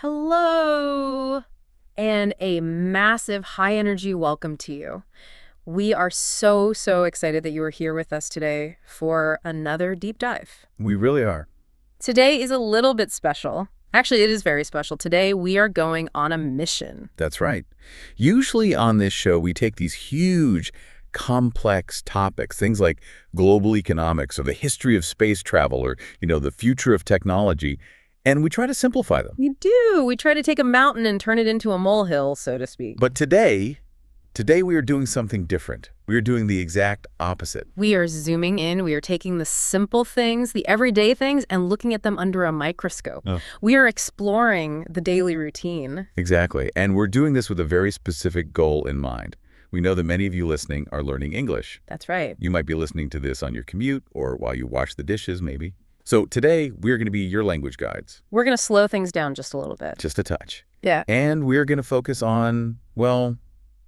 Hello, and a massive high-energy welcome to you. We are so excited that you are here with us today for another deep dive. We really are. Today is a little bit special. Actually, it is very special. Today, we are going on a mission. That's right. Usually on this show, we take these huge, complex topics, things like global economics or the history of space travel or, the future of technology, and we try to simplify them. We do. We try to take a mountain and turn it into a molehill, so to speak. But today we are doing something different. We are doing the exact opposite. We are zooming in. We are taking the simple things, the everyday things, and looking at them under a microscope. Oh. We are exploring the daily routine. Exactly. And we're doing this with a very specific goal in mind. We know that many of you listening are learning English. That's right. You might be listening to this on your commute or while you wash the dishes, maybe. So today, we're going to be your language guides. We're going to slow things down just a little bit. Just a touch. Yeah. And we're going to focus on, well,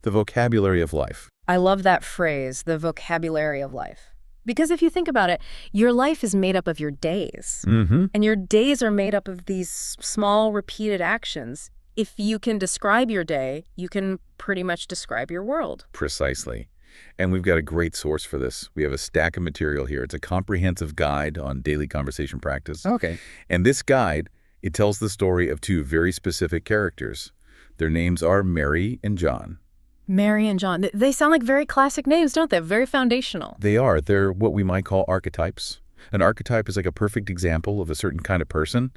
the vocabulary of life. I love that phrase, the vocabulary of life. Because if you think about it, your life is made up of your days. Mm-hmm. And your days are made up of these small, repeated actions. If you can describe your day, you can pretty much describe your world. Precisely. And we've got a great source for this. We have a stack of material here. It's a comprehensive guide on daily conversation practice. Okay. And this guide, it tells the story of two very specific characters. Their names are Mary and John. Mary and John. They sound like very classic names, don't they? Very foundational. They are. They're what we might call archetypes. An archetype is like a perfect example of a certain kind of person.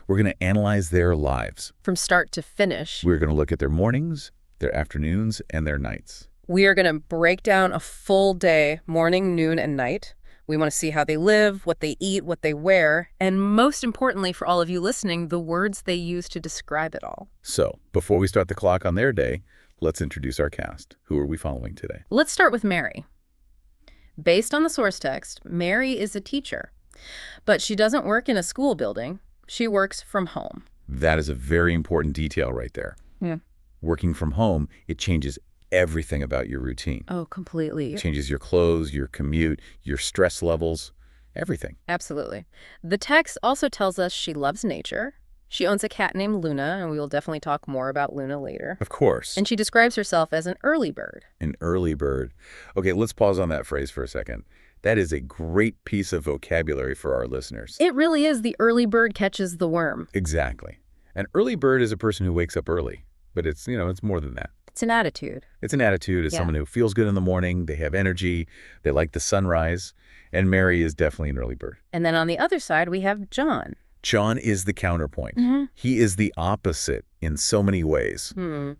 We're going to analyze their lives. From start to finish. We're going to look at their mornings, their afternoons, and their nights. We are going to break down a full day, morning, noon, and night. We want to see how they live, what they eat, what they wear, and most importantly for all of you listening, the words they use to describe it all. So, before we start the clock on their day, let's introduce our cast. Who are we following today? Let's start with Mary. Based on the source text, Mary is a teacher, but she doesn't work in a school building. She works from home. That is a very important detail right there. Yeah. Working from home, it changes everything about your routine. Oh, completely. It changes your clothes, your commute, your stress levels, everything. Absolutely. The text also tells us she loves nature. She owns a cat named Luna, and we will definitely talk more about Luna later. Of course. And she describes herself as an early bird. An early bird. Okay, let's pause on that phrase for a second. That is a great piece of vocabulary for our listeners. It really is the early bird catches the worm. Exactly. An early bird is a person who wakes up early, but it's more than that. It's an attitude. It's an attitude. It's someone who feels good in the morning, they have energy, they like the sunrise, and Mary is definitely an early bird. And then on the other side, we have John. John is the counterpoint. Mm-hmm. He is the opposite in so many ways.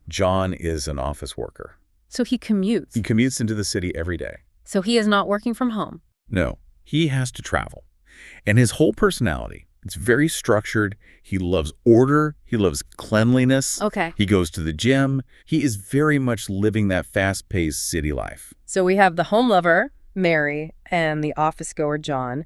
John is an office worker. So he commutes. He commutes into the city every day. So he is not working from home. No, he has to travel. And his whole personality, it's very structured. He loves order. He loves cleanliness. Okay. He goes to the gym. He is very much living that fast-paced city life. So we have the home lover, Mary, and the office goer, John.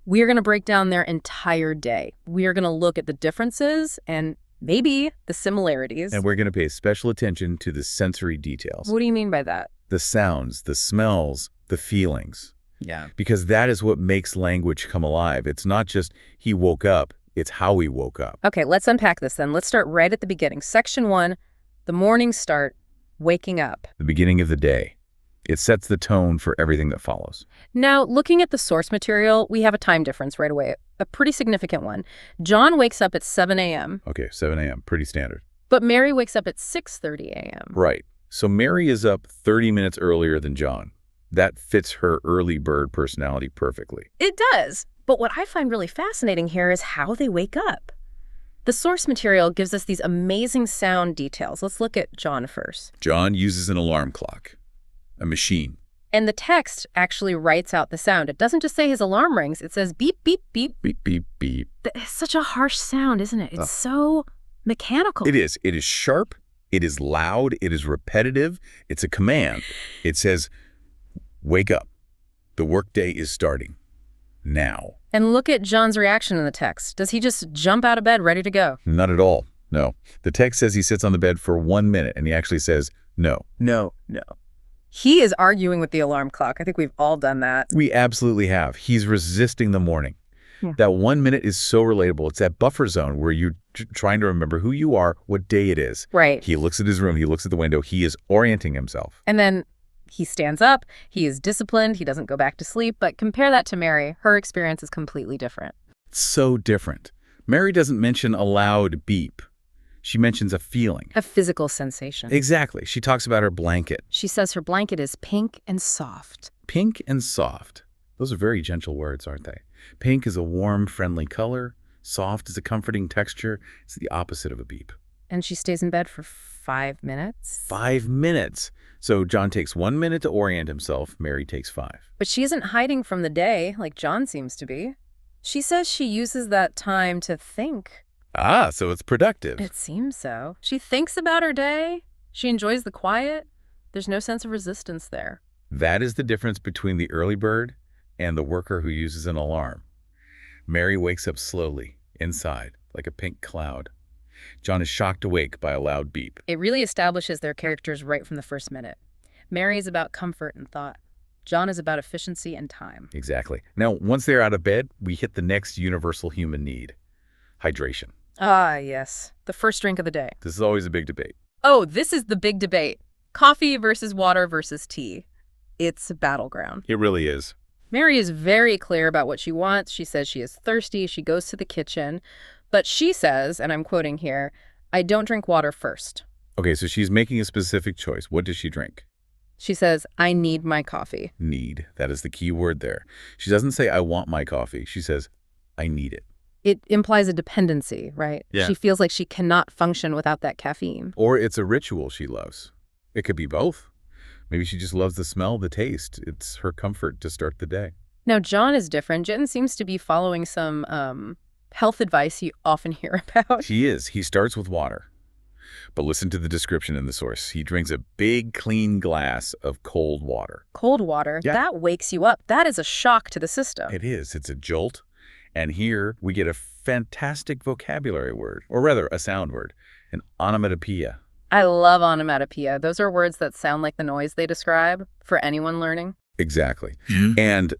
We are going to break down their entire day. We are going to look at the differences and maybe the similarities. And we're going to pay special attention to the sensory details. What do you mean by that? The sounds, the smells, the feelings. Yeah. Because that is what makes language come alive. It's not just he woke up, it's how he woke up. Okay, let's unpack this then. Let's start right at the beginning. Section 1, the morning start, waking up. The beginning of the day. It sets the tone for everything that follows. Now, looking at the source material, we have a time difference right away, a pretty significant one. John wakes up at 7 a.m. Okay, 7 a.m., pretty standard. But Mary wakes up at 6:30 a.m. Right. So Mary is up 30 minutes earlier than John. That fits her early bird personality perfectly. It does. But what I find really fascinating here is how they wake up. The source material gives us these amazing sound details. Let's look at John first. John uses an alarm clock, a machine. And the text actually writes out the sound. It doesn't just say his alarm rings. It says beep, beep, beep. Beep, beep, beep. It's such a harsh sound, isn't it? It's so mechanical. It is. It is sharp. It is loud. It is repetitive. It's a command. It says, wake up. The workday is starting now. And look at John's reaction in the text. Does he just jump out of bed ready to go? Not at all. No. The text says he sits on the bed for 1 minute, and he actually says, no. No. He is arguing with the alarm clock. I think we've all done that. We absolutely have. He's resisting the morning. Yeah. That 1 minute is so relatable. It's that buffer zone where you're trying to remember who you are, what day it is. Right. He looks at his room. He looks at the window. He is orienting himself. And then he stands up. He is disciplined. He doesn't go back to sleep. But compare that to Mary. Her experience is completely different. So different. Mary doesn't mention a loud beep. She mentions a feeling. A physical sensation. Exactly. She talks about her blanket. She says her blanket is pink and soft. Pink and soft. Those are very gentle words, aren't they? Pink is a warm, friendly color. Soft is a comforting texture. It's the opposite of a beep. And she stays in bed for 5 minutes. 5 minutes. So John takes 1 minute to orient himself. Mary takes 5. But she isn't hiding from the day like John seems to be. She says she uses that time to think. Ah, so it's productive. It seems so. She thinks about her day. She enjoys the quiet. There's no sense of resistance there. That is the difference between the early bird and the worker who uses an alarm. Mary wakes up slowly, inside, like a pink cloud. John is shocked awake by a loud beep. It really establishes their characters right from the first minute. Mary is about comfort and thought. John is about efficiency and time. Exactly. Now, once they're out of bed, we hit the next universal human need. Hydration. Ah, yes. The first drink of the day. This is always a big debate. Oh, this is the big debate. Coffee versus water versus tea. It's a battleground. It really is. Mary is very clear about what she wants. She says she is thirsty. She goes to the kitchen. But she says, and I'm quoting here, I don't drink water first. Okay, so she's making a specific choice. What does she drink? She says, I need my coffee. Need. That is the key word there. She doesn't say, I want my coffee. She says, I need it. It implies a dependency, right? Yeah. She feels like she cannot function without that caffeine. Or it's a ritual she loves. It could be both. Maybe she just loves the smell, the taste. It's her comfort to start the day. Now, John is different. Jen seems to be following some health advice you often hear about. He is. He starts with water. But listen to the description in the source. He drinks a big, clean glass of cold water. Cold water, Yeah. that wakes you up. That is a shock to the system. It is. It's a jolt. And here we get a fantastic vocabulary word, or rather a sound word, an onomatopoeia. I love onomatopoeia. Those are words that sound like the noise they describe for anyone learning. Exactly. And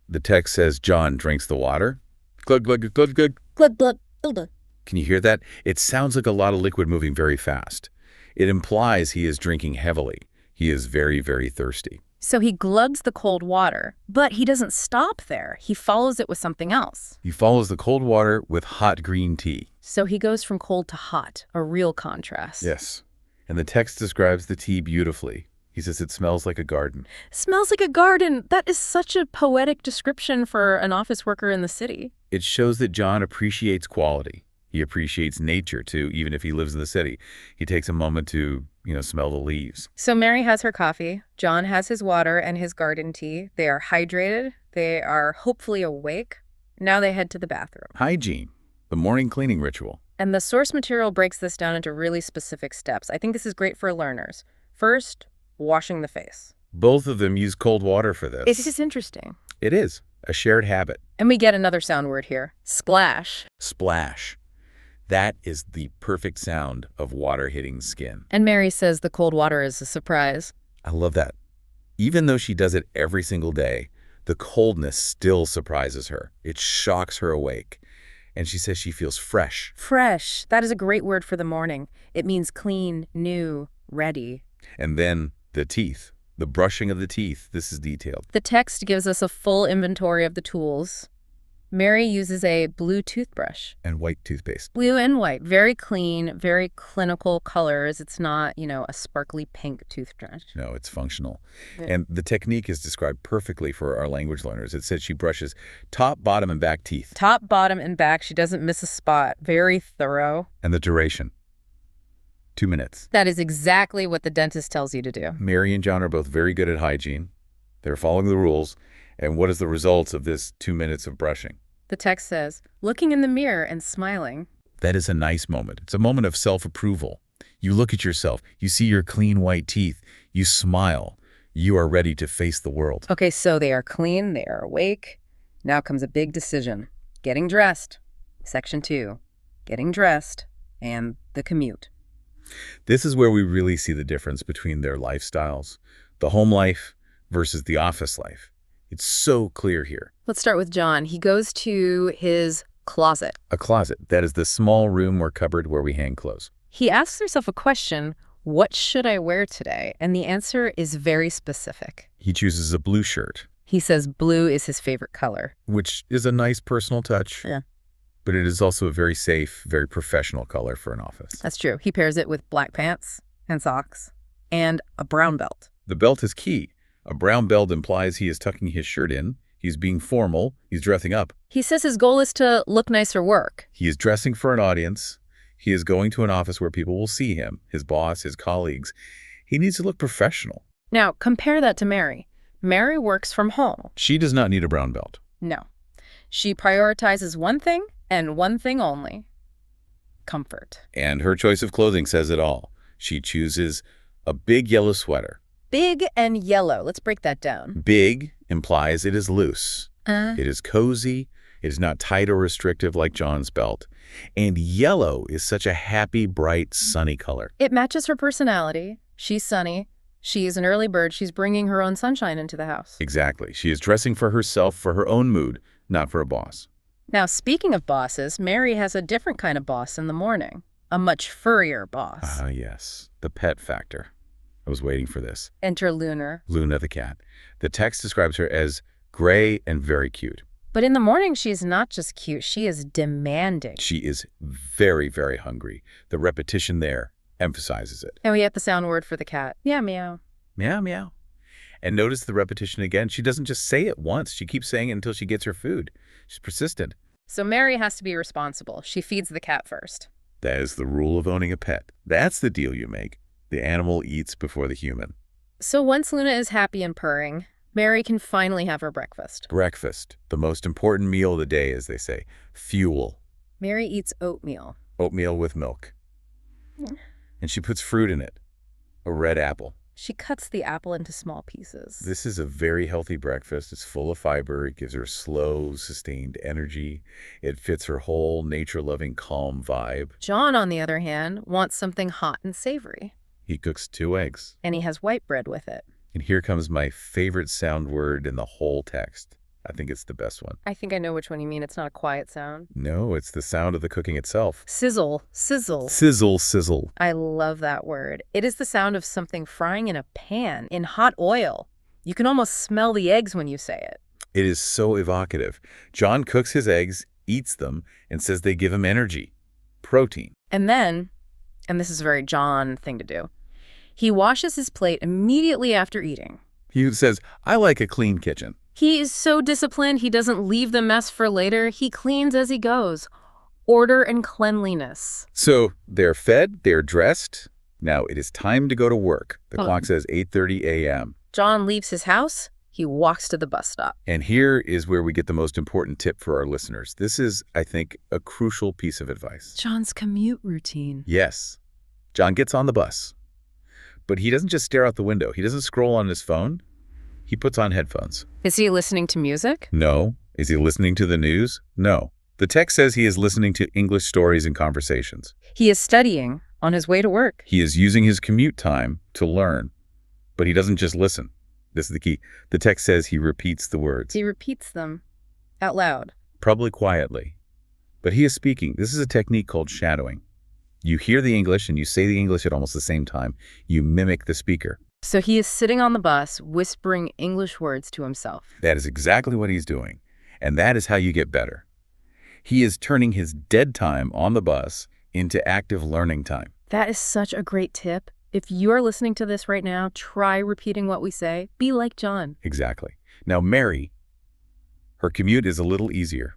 the text says John drinks the water. Glug, glug, glug, glug. Glug, glug, glug, glug. Can you hear that? It sounds like a lot of liquid moving very fast. It implies he is drinking heavily. He is very, very thirsty. So he glugs the cold water, but he doesn't stop there. He follows it with something else. He follows the cold water with hot green tea. So he goes from cold to hot, a real contrast. Yes. And the text describes the tea beautifully. He says it smells like a garden. Smells like a garden. That is such a poetic description for an office worker in the city. It shows that John appreciates quality. He appreciates nature, too, even if he lives in the city. He takes a moment to, smell the leaves. So Mary has her coffee. John has his water and his garden tea. They are hydrated. They are hopefully awake. Now they head to the bathroom. Hygiene, the morning cleaning ritual. And the source material breaks this down into really specific steps. I think this is great for learners. First, washing the face. Both of them use cold water for this. It's just interesting. It is a shared habit. And we get another sound word here. Splash. Splash. That is the perfect sound of water hitting skin. And Mary says the cold water is a surprise. I love that. Even though she does it every single day, the coldness still surprises her. It shocks her awake. And she says she feels fresh. Fresh. That is a great word for the morning. It means clean, new, ready. And then the teeth, the brushing of the teeth. This is detailed. The text gives us a full inventory of the tools. Mary uses a blue toothbrush. And white toothpaste. Blue and white. Very clean, very clinical colors. It's not, a sparkly pink toothbrush. No, it's functional. Yeah. And the technique is described perfectly for our language learners. It says she brushes top, bottom, and back teeth. Top, bottom, and back. She doesn't miss a spot. Very thorough. And the duration. 2 minutes. That is exactly what the dentist tells you to do. Mary and John are both very good at hygiene. They're following the rules. And what is the results of this 2 minutes of brushing? The text says, looking in the mirror and smiling. That is a nice moment. It's a moment of self-approval. You look at yourself. You see your clean white teeth. You smile. You are ready to face the world. Okay, so they are clean. They are awake. Now comes a big decision. Getting dressed. Section 2. Getting dressed and the commute. This is where we really see the difference between their lifestyles, the home life versus the office life. It's so clear here. Let's start with John. He goes to his closet. A closet. That is the small room or cupboard where we hang clothes. He asks himself a question, what should I wear today? And the answer is very specific. He chooses a blue shirt. He says blue is his favorite color. Which is a nice personal touch. Yeah. But it is also a very safe, very professional color for an office. That's true. He pairs it with black pants and socks and a brown belt. The belt is key. A brown belt implies he is tucking his shirt in. He's being formal. He's dressing up. He says his goal is to look nice for work. He is dressing for an audience. He is going to an office where people will see him, his boss, his colleagues. He needs to look professional. Now, compare that to Mary. Mary works from home. She does not need a brown belt. No. She prioritizes one thing and one thing only: comfort. And her choice of clothing says it all. She chooses a big yellow sweater. Big and yellow. Let's break that down. Big implies it is loose. It is cozy. It is not tight or restrictive like John's belt. And yellow is such a happy, bright, sunny color. It matches her personality. She's sunny. She's an early bird. She's bringing her own sunshine into the house. Exactly. She is dressing for herself, for her own mood, not for a boss. Now, speaking of bosses, Mary has a different kind of boss in the morning. A much furrier boss. Ah, yes. The pet factor. I was waiting for this. Enter Lunar. Luna the cat. The text describes her as gray and very cute. But in the morning, she's not just cute. She is demanding. She is very, very hungry. The repetition there emphasizes it. And we get the sound word for the cat. Yeah, meow. Meow, meow. And notice the repetition again. She doesn't just say it once. She keeps saying it until she gets her food. She's persistent. So Mary has to be responsible. She feeds the cat first. That is the rule of owning a pet. That's the deal you make. The animal eats before the human. So once Luna is happy and purring, Mary can finally have her breakfast. Breakfast, the most important meal of the day, as they say. Fuel. Mary eats oatmeal. Oatmeal with milk. And she puts fruit in it. A red apple. She cuts the apple into small pieces. This is a very healthy breakfast. It's full of fiber. It gives her slow, sustained energy. It fits her whole nature-loving, calm vibe. John, on the other hand, wants something hot and savory. He cooks 2 eggs. And he has white bread with it. And here comes my favorite sound word in the whole text. I think it's the best one. I think I know which one you mean. It's not a quiet sound. No, it's the sound of the cooking itself. Sizzle, sizzle. Sizzle, sizzle. I love that word. It is the sound of something frying in a pan, in hot oil. You can almost smell the eggs when you say it. It is so evocative. John cooks his eggs, eats them, and says they give him energy. Protein. And then, and this is a very John thing to do, he washes his plate immediately after eating. He says, I like a clean kitchen. He is so disciplined, he doesn't leave the mess for later. He cleans as he goes. Order and cleanliness. So they're fed, they're dressed. Now it is time to go to work. The clock says 8:30 a.m. John leaves his house. He walks to the bus stop. And here is where we get the most important tip for our listeners. This is, I think, a crucial piece of advice. John's commute routine. Yes. John gets on the bus. But he doesn't just stare out the window. He doesn't scroll on his phone. He puts on headphones. Is he listening to music? No. Is he listening to the news? No. The text says he is listening to English stories and conversations. He is studying on his way to work. He is using his commute time to learn. But he doesn't just listen. This is the key. The text says he repeats the words. He repeats them out loud. Probably quietly. But he is speaking. This is a technique called shadowing. You hear the English and you say the English at almost the same time. You mimic the speaker. So he is sitting on the bus, whispering English words to himself. That is exactly what he's doing. And that is how you get better. He is turning his dead time on the bus into active learning time. That is such a great tip. If you are listening to this right now, try repeating what we say. Be like John. Exactly. Now, Mary, her commute is a little easier,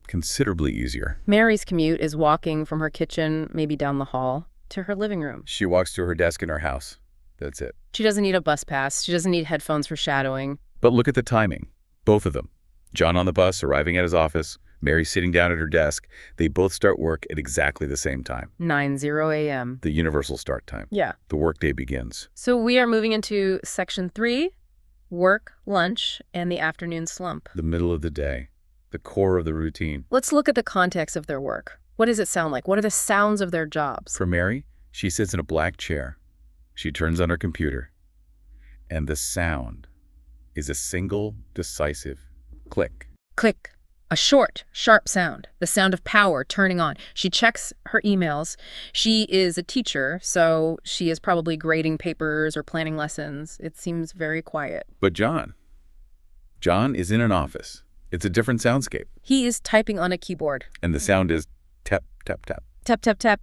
considerably easier. Mary's commute is walking from her kitchen, maybe down the hall, to her living room. She walks to her desk in her house. That's it. She doesn't need a bus pass. She doesn't need headphones for shadowing. But look at the timing. Both of them. John on the bus, arriving at his office. Mary sitting down at her desk. They both start work at exactly the same time. 9:00 a.m. The universal start time. Yeah. The workday begins. So we are moving into section 3, work, lunch, and the afternoon slump. The middle of the day. The core of the routine. Let's look at the context of their work. What does it sound like? What are the sounds of their jobs? For Mary, she sits in a black chair. She turns on her computer. And the sound is a single, decisive click. Click. A short, sharp sound. The sound of power turning on. She checks her emails. She is a teacher, so she is probably grading papers or planning lessons. It seems very quiet. But John is in an office. It's a different soundscape. He is typing on a keyboard. And the sound is tap, tap, tap. Tap, tap, tap.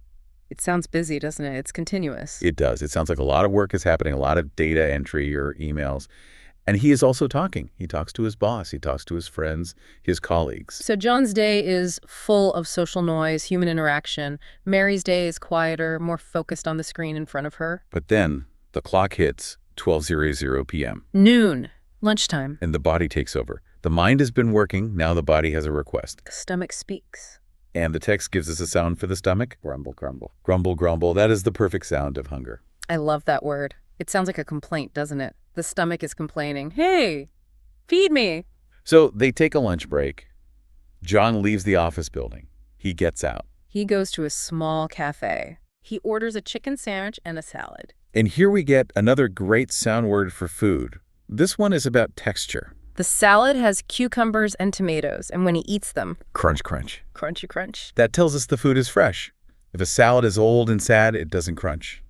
It sounds busy, doesn't it? It's continuous. It does. It sounds like a lot of work is happening, a lot of data entry or emails. And he is also talking. He talks to his boss. He talks to his friends, his colleagues. So John's day is full of social noise, human interaction. Mary's day is quieter, more focused on the screen in front of her. But then the clock hits 12:00 p.m. Noon. Lunchtime. And the body takes over. The mind has been working. Now the body has a request. The stomach speaks. And the text gives us a sound for the stomach. Grumble, grumble. Grumble, grumble. That is the perfect sound of hunger. I love that word. It sounds like a complaint, doesn't it? The stomach is complaining. Hey, feed me. So they take a lunch break. John leaves the office building. He gets out. He goes to a small cafe. He orders a chicken sandwich and a salad. And here we get another great sound word for food. This one is about texture. The salad has cucumbers and tomatoes, and when he eats them, Crunch, crunch. crunchy crunch. That tells us the food is fresh. If a salad is old and sad, it doesn't crunch.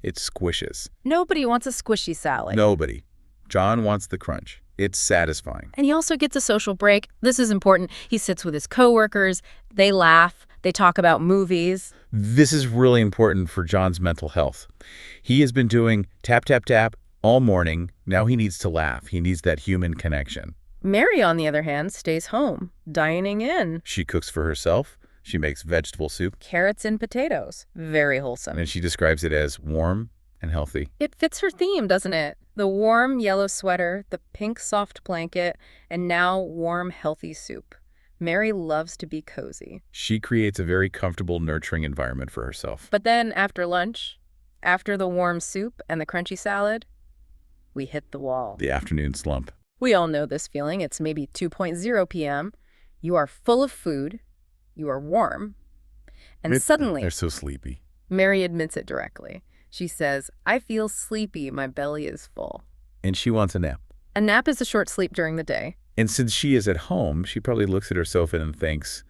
It squishes. Nobody wants a squishy salad. Nobody. John wants the crunch. It's satisfying. And he also gets a social break. This is important. He sits with his coworkers. They laugh. They talk about movies. This is really important for John's mental health. He has been doing tap, tap, tap all morning. Now he needs to laugh. He needs that human connection. Mary, on the other hand, stays home, dining in. She cooks for herself. She makes vegetable soup. Carrots and potatoes. Very wholesome. And she describes it as warm and healthy. It fits her theme, doesn't it? The warm yellow sweater, the pink soft blanket, and now warm healthy soup. Mary loves to be cozy. She creates a very comfortable, nurturing environment for herself. But then after lunch, after the warm soup and the crunchy salad, we hit the wall. The afternoon slump. We all know this feeling. It's maybe 2:00 p.m. You are full of food. You are warm. And suddenly, They're so sleepy. Mary admits it directly. She says, I feel sleepy. My belly is full. And she wants a nap. A nap is a short sleep during the day. And since she is at home, she probably looks at her sofa and thinks,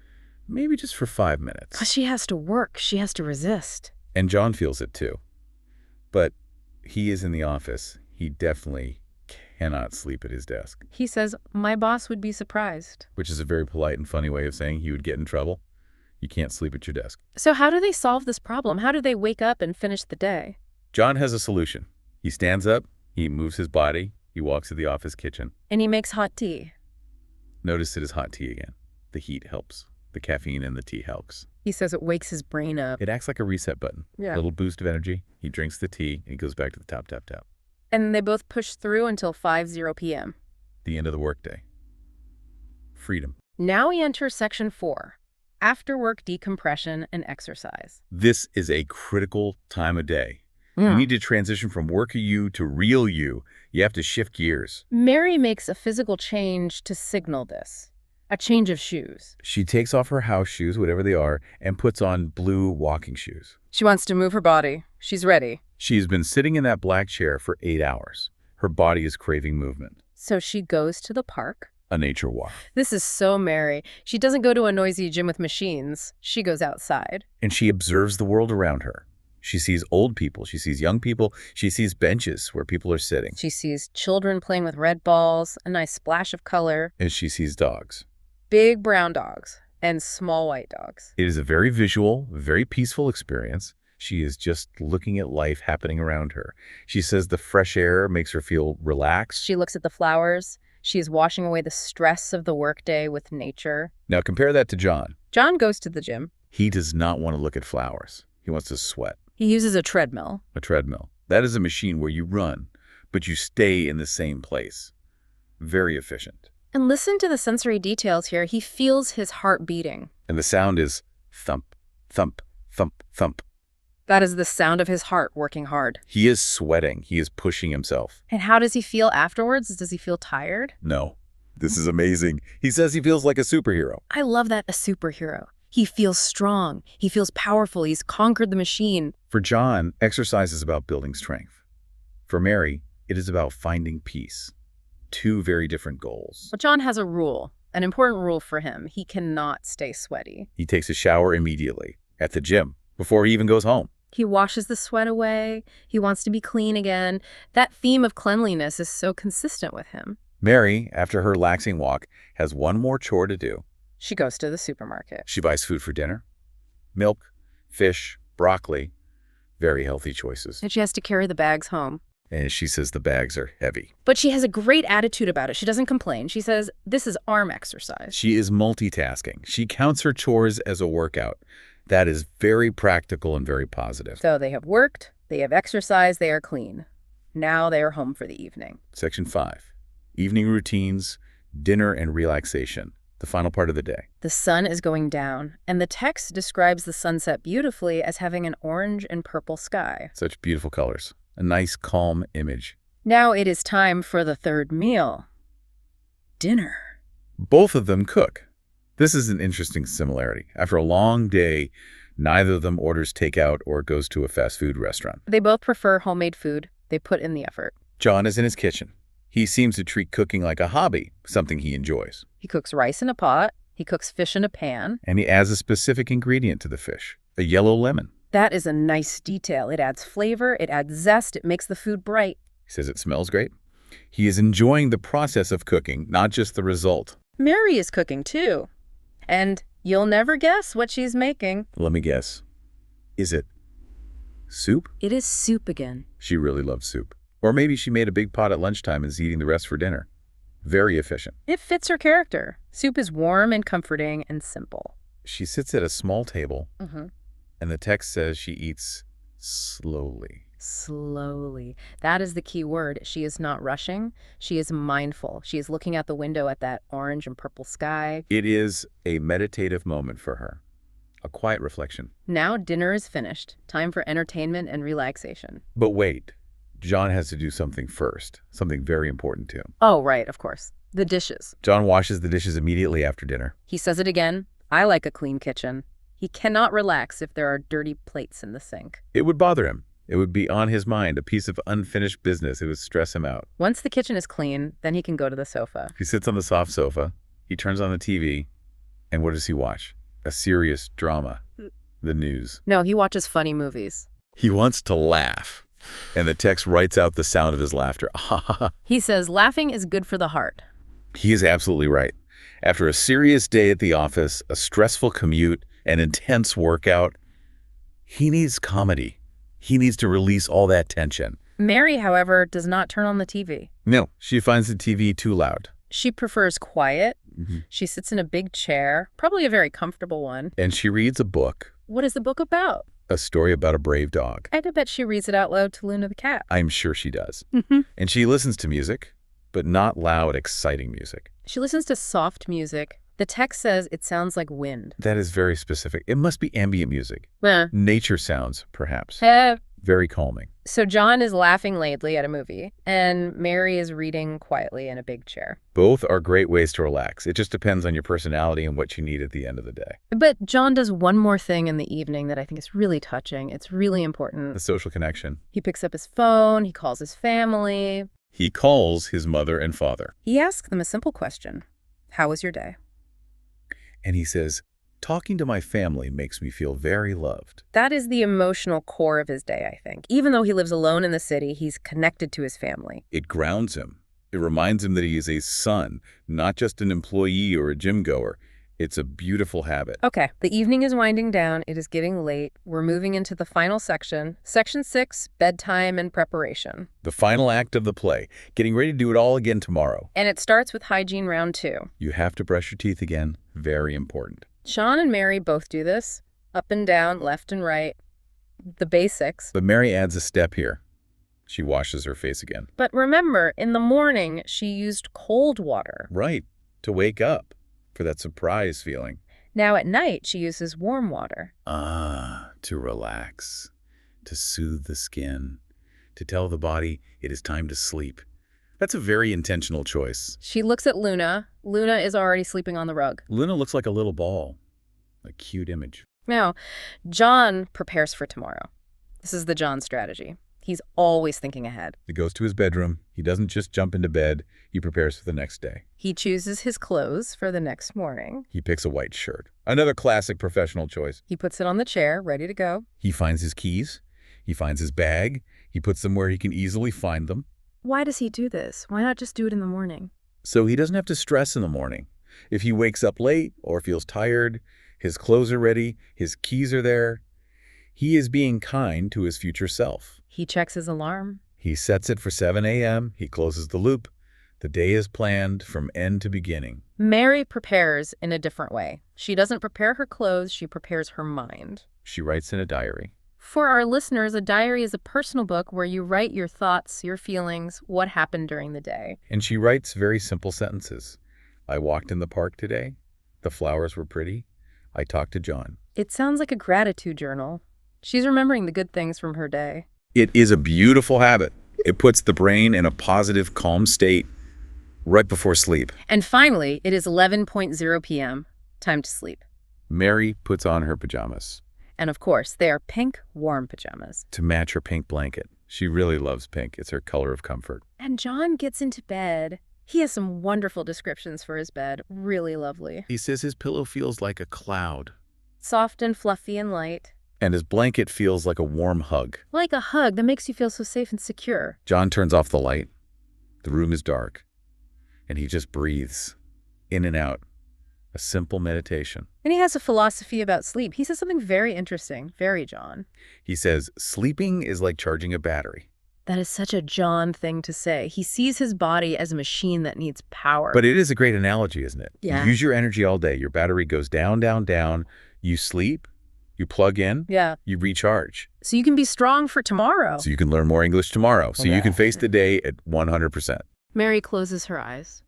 maybe just for 5 minutes. Because she has to work. She has to resist. And John feels it too. But he is in the office. He definitely cannot sleep at his desk. He says, my boss would be surprised. Which is a very polite and funny way of saying he would get in trouble. You can't sleep at your desk. So how do they solve this problem? How do they wake up and finish the day? John has a solution. He stands up, he moves his body, he walks to the office kitchen. And he makes hot tea. Notice it is hot tea again. The heat helps. The caffeine in the tea helps. He says it wakes his brain up. It acts like a reset button. Yeah. A little boost of energy. He drinks the tea and he goes back to the tap, tap, tap. And they both push through until 5:00 p.m. The end of the workday. Freedom. Now we enter section 4, after work decompression and exercise. This is a critical time of day. You need to transition from worker you to real you. You have to shift gears. Mary makes a physical change to signal this. A change of shoes. She takes off her house shoes, whatever they are, and puts on blue walking shoes. She wants to move her body. She's ready. She has been sitting in that black chair for 8 hours. Her body is craving movement. So she goes to the park. A nature walk. This is so Mary. She doesn't go to a noisy gym with machines. She goes outside. And she observes the world around her. She sees old people. She sees young people. She sees benches where people are sitting. She sees children playing with red balls, a nice splash of color. And she sees dogs. Big brown dogs and small white dogs. It is a very visual, very peaceful experience. She is just looking at life happening around her. She says the fresh air makes her feel relaxed. She looks at the flowers. She is washing away the stress of the workday with nature. Now compare that to John. John goes to the gym. He does not want to look at flowers. He wants to sweat. He uses a treadmill. A treadmill. That is a machine where you run, but you stay in the same place. Very efficient. And listen to the sensory details here. He feels his heart beating. And the sound is thump, thump, thump, thump. That is the sound of his heart working hard. He is sweating. He is pushing himself. And how does he feel afterwards? Does he feel tired? No. This is amazing. He says he feels like a superhero. I love that, a superhero. He feels strong. He feels powerful. He's conquered the machine. For John, exercise is about building strength. For Mary, it is about finding peace. two very different goals. But John has a rule, an important rule for him. He cannot stay sweaty. He takes a shower immediately, at the gym, before he even goes home. He washes the sweat away. He wants to be clean again. That theme of cleanliness is so consistent with him. Mary, after her relaxing walk, has one more chore to do. She goes to the supermarket. She buys food for dinner. Milk, fish, broccoli, very healthy choices. And she has to carry the bags home. And she says the bags are heavy. But she has a great attitude about it. She doesn't complain. She says, this is arm exercise. She is multitasking. She counts her chores as a workout. That is very practical and very positive. So they have worked, they have exercised, they are clean. Now they are home for the evening. Section 5. Evening routines, dinner and relaxation. The final part of the day. The sun is going down, and the text describes the sunset beautifully as having an orange and purple sky. Such beautiful colors. A nice, calm image. Now it is time for the third meal. Dinner. Both of them cook. This is an interesting similarity. After a long day, neither of them orders takeout or goes to a fast food restaurant. They both prefer homemade food. They put in the effort. John is in his kitchen. He seems to treat cooking like a hobby, something he enjoys. He cooks rice in a pot. He cooks fish in a pan. And he adds a specific ingredient to the fish, a yellow lemon. That is a nice detail. It adds flavor, it adds zest, it makes the food bright. He says it smells great. He is enjoying the process of cooking, not just the result. Mary is cooking too. And you'll never guess what she's making. Let me guess. Is it soup? It is soup again. She really loves soup. Or maybe she made a big pot at lunchtime and is eating the rest for dinner. Very efficient. It fits her character. Soup is warm and comforting and simple. She sits at a small table, Mm-hmm. and the text says she eats slowly. Slowly. That is the key word. She is not rushing. She is mindful. She is looking out the window at that orange and purple sky. It is a meditative moment for her, a quiet reflection. Now dinner is finished. Time for entertainment and relaxation. But wait, John has to do something first, something very important to him. Oh, right, of course. The dishes. John washes the dishes immediately after dinner. He says it again. I like a clean kitchen. He cannot relax if there are dirty plates in the sink. It would bother him. It would be on his mind, a piece of unfinished business. It would stress him out. Once the kitchen is clean, then he can go to the sofa. He sits on the soft sofa. He turns on the TV. And what does he watch? A serious drama. The news. No, he watches funny movies. He wants to laugh. And the text writes out the sound of his laughter. He says laughing is good for the heart. He is absolutely right. After a serious day at the office, a stressful commute, an intense workout, he needs comedy. He needs to release all that tension. Mary, however, does not turn on the TV. No, she finds the TV too loud. She prefers quiet. She sits in a big chair, probably a very comfortable one. And she reads a book, What is the book about? a story about a brave dog. I bet she reads it out loud to Luna the cat. I'm sure she does. And she listens to music, but not loud, exciting music. She listens to soft music. The text says it sounds like wind. That is very specific. It must be ambient music. Eh. Nature sounds, perhaps. Eh. Very calming. So John is laughing lately at a movie, and Mary is reading quietly in a big chair. Both are great ways to relax. It just depends on your personality and what you need at the end of the day. But John does one more thing in the evening that I think is really touching. It's really important. The social connection. He picks up his phone. He calls his family. He calls his mother and father. He asks them a simple question. How was your day? And he says, talking to my family makes me feel very loved. That is the emotional core of his day, I think. Even though he lives alone in the city, he's connected to his family. It grounds him. It reminds him that he is a son, not just an employee or a gym goer. It's a beautiful habit. Okay, the evening is winding down. It is getting late. We're moving into the final section. Section 6, bedtime and preparation. The final act of the play, getting ready to do it all again tomorrow. And it starts with hygiene round 2. You have to brush your teeth again. Very important. Sean and Mary both do this. Up and down, left and right. The basics. But Mary adds a step here. She washes her face again. But remember, in the morning, she used cold water. Right, to wake up, for that surprise feeling. Now at night, she uses warm water. To relax, to soothe the skin, to tell the body it is time to sleep. That's a very intentional choice. She looks at Luna. Luna is already sleeping on the rug. Luna looks like a little ball. A cute image. Now, John prepares for tomorrow. This is the John strategy. He's always thinking ahead. He goes to his bedroom. He doesn't just jump into bed. He prepares for the next day. He chooses his clothes for the next morning. He picks a white shirt. Another classic professional choice. He puts it on the chair, ready to go. He finds his keys. He finds his bag. He puts them where he can easily find them. Why does he do this? Why not just do it in the morning? So he doesn't have to stress in the morning. If he wakes up late or feels tired, his clothes are ready, his keys are there. He is being kind to his future self. He checks his alarm. He sets it for 7 a.m. He closes the loop. The day is planned from end to beginning. Mary prepares in a different way. She doesn't prepare her clothes, she prepares her mind. She writes in a diary. For our listeners, a diary is a personal book where you write your thoughts, your feelings, what happened during the day. And she writes very simple sentences. I walked in the park today. The flowers were pretty. I talked to John. It sounds like a gratitude journal. She's remembering the good things from her day. It is a beautiful habit. It puts the brain in a positive, calm state right before sleep. And finally, it is 11:00 p.m. Time to sleep. Mary puts on her pajamas. And of course, they are pink, warm pajamas. To match her pink blanket. She really loves pink. It's her color of comfort. And John gets into bed. He has some wonderful descriptions for his bed. Really lovely. He says his pillow feels like a cloud. Soft and fluffy and light. And his blanket feels like a warm hug. Like a hug that makes you feel so safe and secure. John turns off the light. The room is dark. And he just breathes in and out. A simple meditation. And he has a philosophy about sleep. He says something very interesting. Very John. He says, sleeping is like charging a battery. That is such a John thing to say. He sees his body as a machine that needs power. But it is a great analogy, isn't it? Yeah. You use your energy all day. Your battery goes down, down, down. You sleep. You plug in. Yeah. You recharge. So you can be strong for tomorrow. So you can learn more English tomorrow. So you can face the day at 100%. Mary closes her eyes.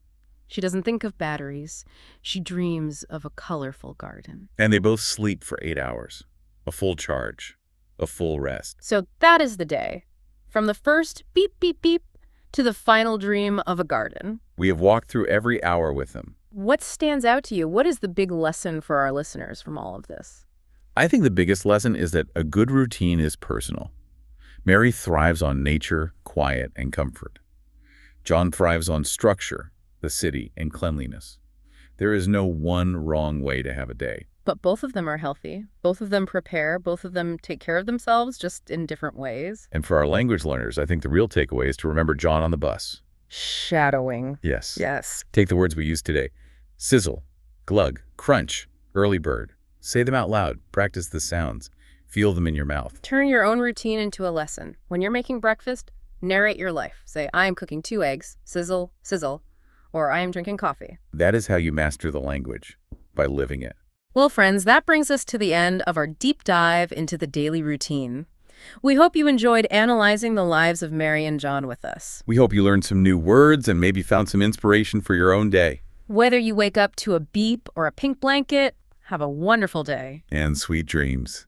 She doesn't think of batteries. She dreams of a colorful garden. And they both sleep for 8 hours. A full charge. A full rest. So that is the day. From the first beep, beep, beep to the final dream of a garden. We have walked through every hour with him. What stands out to you? What is the big lesson for our listeners from all of this? I think the biggest lesson is that a good routine is personal. Mary thrives on nature, quiet, and comfort. John thrives on structure, the city, and cleanliness. There is no one wrong way to have a day. But both of them are healthy. Both of them prepare. Both of them take care of themselves, just in different ways. And for our language learners, I think the real takeaway is to remember John on the bus. Shadowing. Yes. Yes. Take the words we used today. Sizzle, glug, crunch, early bird. Say them out loud. Practice the sounds. Feel them in your mouth. Turn your own routine into a lesson. When you're making breakfast, narrate your life. Say, I am cooking 2 eggs, sizzle, sizzle, or I am drinking coffee. That is how you master the language, by living it. Well, friends, that brings us to the end of our deep dive into the daily routine. We hope you enjoyed analyzing the lives of Mary and John with us. We hope you learned some new words and maybe found some inspiration for your own day. Whether you wake up to a beep or a pink blanket, have a wonderful day. And sweet dreams.